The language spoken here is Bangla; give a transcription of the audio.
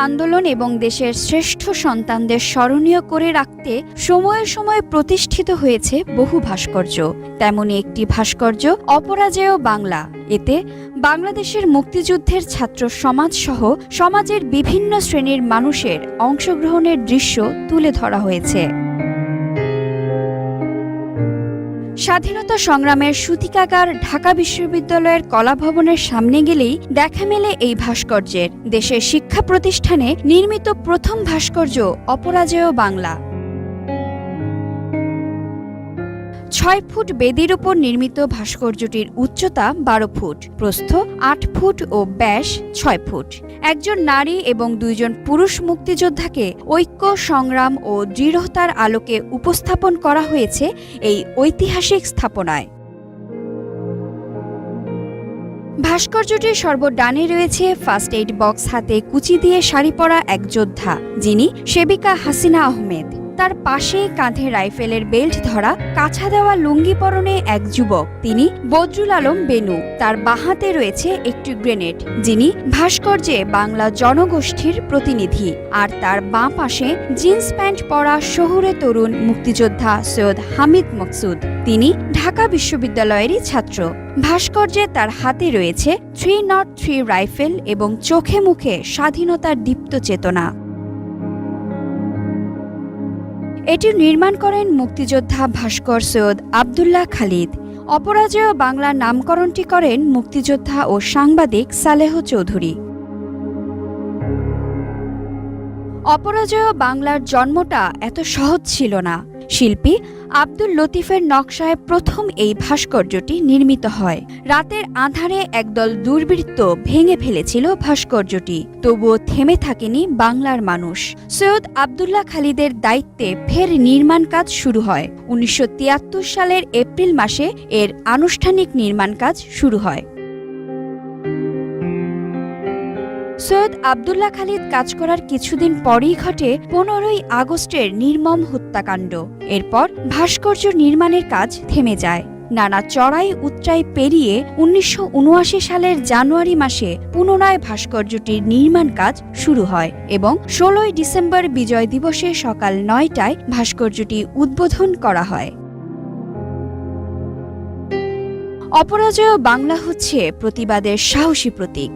আন্দোলন এবং দেশের শ্রেষ্ঠ সন্তানদের স্মরণীয় করে রাখতে সময়ে সময়ে প্রতিষ্ঠিত হয়েছে বহু ভাস্কর্য। তেমনি একটি ভাস্কর্য অপরাজেয় বাংলা। এতে বাংলাদেশের মুক্তিযুদ্ধের ছাত্র সমাজ সহ সমাজের বিভিন্ন শ্রেণীর মানুষের অংশগ্রহণের দৃশ্য তুলে ধরা হয়েছে। স্বাধীনতা সংগ্রামের সূতিকাগার ঢাকা বিশ্ববিদ্যালয়ের কলা ভবনের সামনে গেলেই দেখা মেলে এই ভাস্কর্যের। দেশের শিক্ষা প্রতিষ্ঠানে নির্মিত প্রথম ভাস্কর্য অপরাজেয় বাংলা। ৬ ফুট বেদির উপর নির্মিত ভাস্কর্যটির উচ্চতা ১২ ফুট, প্রস্থ ৮ ফুট ও ব্যাস ৬ ফুট। একজন নারী এবং ২ জন পুরুষ মুক্তিযোদ্ধাকে ঐক্য, সংগ্রাম ও দৃঢ়তার আলোকে উপস্থাপন করা হয়েছে এই ঐতিহাসিক স্থাপনায়। ভাস্কর্যটির সর্বডানে রয়েছে ফার্স্ট এইড বক্স হাতে কুচি দিয়ে শাড়ি পরা এক যোদ্ধা, যিনি সেবিকা হাসিনা আহমেদ। তার পাশে কাঁধে রাইফেলের বেল্ট ধরা, কাছা দেওয়া লুঙ্গি পরনে এক যুবক, তিনি বদরুল আলম বেনু। তার বাঁহাতে রয়েছে একটি গ্রেনেড, যিনি ভাস্কর্যে বাংলা জনগোষ্ঠীর প্রতিনিধি। আর তার বাঁ পাশে জিন্স প্যান্ট পরা শহুরে তরুণ মুক্তিযোদ্ধা সৈয়দ হামিদ মকসুদ, তিনি ঢাকা বিশ্ববিদ্যালয়েরই ছাত্র। ভাস্কর্যে তার হাতে রয়েছে 303 রাইফেল এবং চোখে মুখে স্বাধীনতার দীপ্ত চেতনা। এটি নির্মাণ করেন মুক্তিযোদ্ধা ভাস্কর সৈয়দ আবদুল্লাহ খালিদ। অপরাজেয় বাংলার নামকরণটি করেন মুক্তিযোদ্ধা ও সাংবাদিক সালেহ চৌধুরী। অপরাজেয় বাংলার জন্মটা এত সহজ ছিল না। শিল্পী আব্দুল লতিফের নকশায় প্রথম এই ভাস্কর্যটি নির্মিত হয়। রাতের আঁধারে একদল দুর্বৃত্ত ভেঙে ফেলেছিল ভাস্কর্যটি, তবুও থেমে থাকেনি বাংলার মানুষ। সৈয়দ আবদুল্লাহ খালিদের দায়িত্বে ফের নির্মাণ কাজ শুরু হয়। ১৯৭৩ সালের এপ্রিল মাসে এর আনুষ্ঠানিক নির্মাণ কাজ শুরু হয়। সৈয়দ আবদুল্লাহ খালিদ কাজ করার কিছুদিন পরেই ঘটে ১৫ই আগস্টের নির্মম হত্যাকাণ্ড। এরপর ভাস্কর্য নির্মাণের কাজ থেমে যায়। নানা চড়াই উতরাই পেরিয়ে ১৯৭৯ সালের জানুয়ারি মাসে পুনরায় ভাস্কর্যটির নির্মাণ কাজ শুরু হয় এবং ১৬ই ডিসেম্বর বিজয় দিবসে সকাল ৯টায় ভাস্কর্যটি উদ্বোধন করা হয়। অপরাজেয় বাংলা হচ্ছে প্রতিবাদের সাহসী প্রতীক।